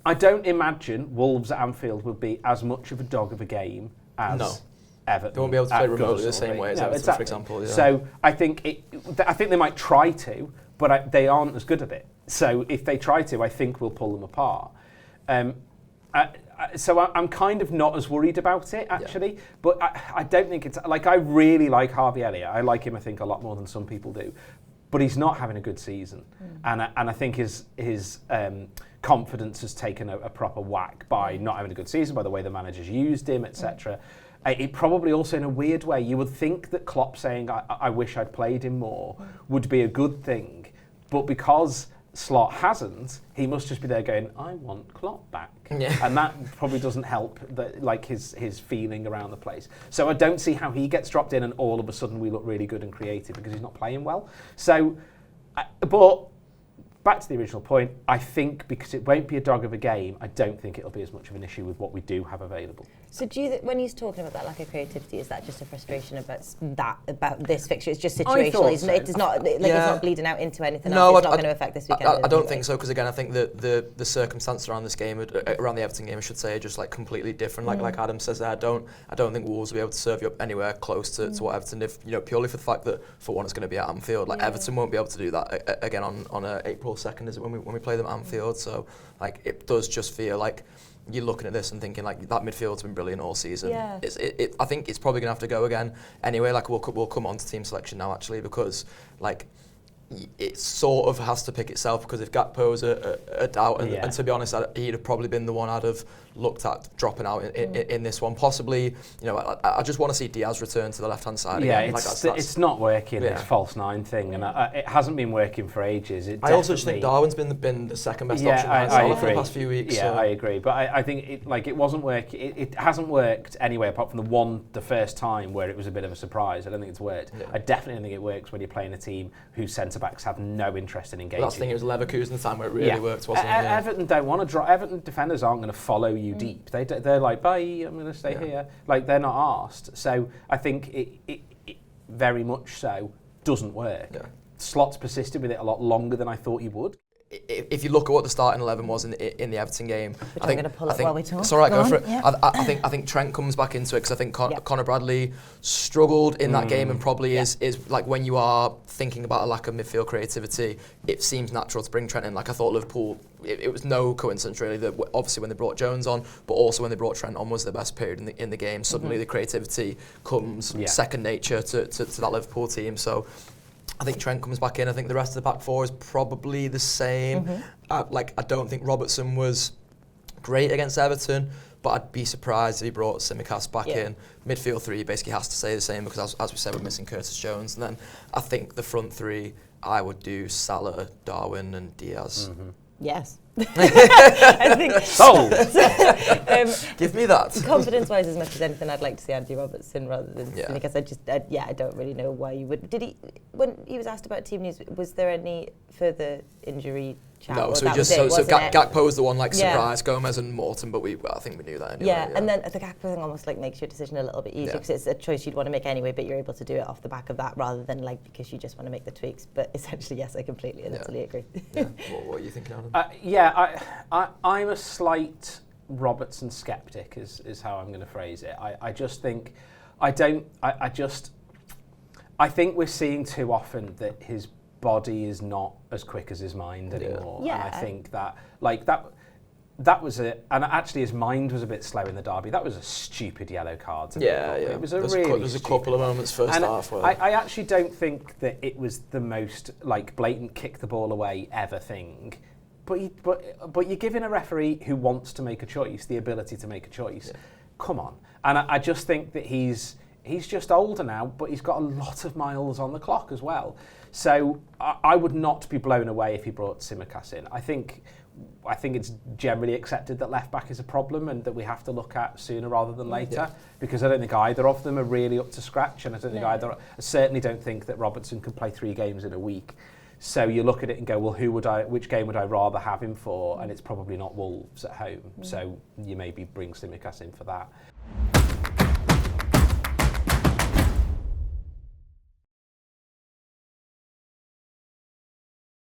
I don't imagine Wolves at Anfield will be as much of a dog of a game as Everton. They won't be able to play remotely the same way as Everton, exactly. for example. Yeah. So I think they might try to, but they aren't as good at it. So if they try to, I think we'll pull them apart. So I'm kind of not as worried about it, actually. But I don't think it's... Like, I really like Harvey Elliott. I like him, I think, a lot more than some people do. But he's not having a good season. And I think his confidence has taken a proper whack by not having a good season, by the way the manager's used him, etc. It probably also, in a weird way, you would think that Klopp saying, I wish I'd played him more, would be a good thing. But because Slot hasn't, he must just be there going, I want Klopp back. Yeah. And that probably doesn't help his feeling around the place. So I don't see how he gets dropped in and all of a sudden we look really good and creative because he's not playing well. So, but back to the original point, I think because it won't be a dog of a game, I don't think it'll be as much of an issue with what we do have available. So do you, when he's talking about that lack of creativity, is that just a frustration about this fixture? It's just situational. It's not bleeding out into anything else. It's not going to affect this weekend. I don't think so, because again, I think that the circumstances around this game, around the Everton game, I should say, are just like completely different. Like Adam says there, I don't think Wolves will be able to serve you up anywhere close to what Everton, if purely for the fact that for one it's going to be at Anfield. Like Everton won't be able to do that again on April 2nd, is it, when we play them at Anfield? So like it does just feel like you're looking at this and thinking like that midfield's been brilliant all season. Yeah. I think it's probably going to have to go again anyway. Like we'll come on to team selection now actually, because like it sort of has to pick itself, because if Gakpo's a doubt, and to be honest, he'd have probably been the one I'd have looked at dropping out in this one. Possibly, I just want to see Diaz return to the left-hand side again. It's not working, this false nine thing, and it hasn't been working for ages. I also just think Darwin's been the second best option for the past few weeks. Yeah, I agree, but I think it wasn't working. It hasn't worked anyway, apart from the first time where it was a bit of a surprise. I don't think it's worked. Yeah. I definitely don't think it works when you're playing a team whose centre-backs have no interest in engaging. Last thing, it was Leverkusen the time where it really worked, wasn't it? Everton don't want to drop. Everton defenders aren't going to follow you deep. They're like, bye, I'm going to stay here. Like, they're not asked. So I think it very much so doesn't work. Yeah. Slot's persisted with it a lot longer than I thought he would. If you look at what the starting 11 was in the Everton game, I think while we talk. It's all right, go for it. Yeah. I think Trent comes back into it, because I think Conor Bradley struggled in that game, and probably is like, when you are thinking about a lack of midfield creativity, it seems natural to bring Trent in. Like, I thought Liverpool, it was no coincidence really that obviously when they brought Jones on, but also when they brought Trent on, was the best period in the game. Suddenly the creativity comes second nature to that Liverpool team. So I think Trent comes back in. I think the rest of the back four is probably the same. I don't think Robertson was great against Everton, but I'd be surprised if he brought Tsimikas back in. Midfield three basically has to stay the same, because as we said, we're missing Curtis Jones. And then I think the front three, I would do Salah, Darwin and Diaz. Yes. I think sold. Give me that. Confidence-wise, as much as anything, I'd like to see Andy Robertson rather than Tsimikas. I don't really know why you would. Did he? When he was asked about team news, was there any further injury chat? No, so Gakpo was the one surprise, Gomez and Morton, but I think we knew that anyway. Yeah, and then the Gakpo thing almost makes your decision a little bit easier, because it's a choice you'd want to make anyway, but you're able to do it off the back of that rather than because you just want to make the tweaks. But essentially, yes, I completely and utterly agree. What are you thinking, Adam? I'm a slight Robertson skeptic, is how I'm going to phrase it. I just think I think we're seeing too often that his body is not as quick as his mind anymore. Yeah. And I think that was it. And actually, his mind was a bit slow in the derby. That was a stupid yellow card. It was there's a couple of moments first half. I actually don't think that it was the most blatant kick the ball away ever thing. But you're giving a referee who wants to make a choice the ability to make a choice. Yeah. Come on. And I just think that he's just older now, but he's got a lot of miles on the clock as well. So I would not be blown away if he brought Tsimikas in. I think it's generally accepted that left back is a problem and that we have to look at sooner rather than later, because I don't think either of them are really up to scratch, and I certainly don't think that Robertson can play 3 games in a week. So you look at it and go, well, which game would I rather have him for? And it's probably not Wolves at home. So you maybe bring Tsimikas in for that.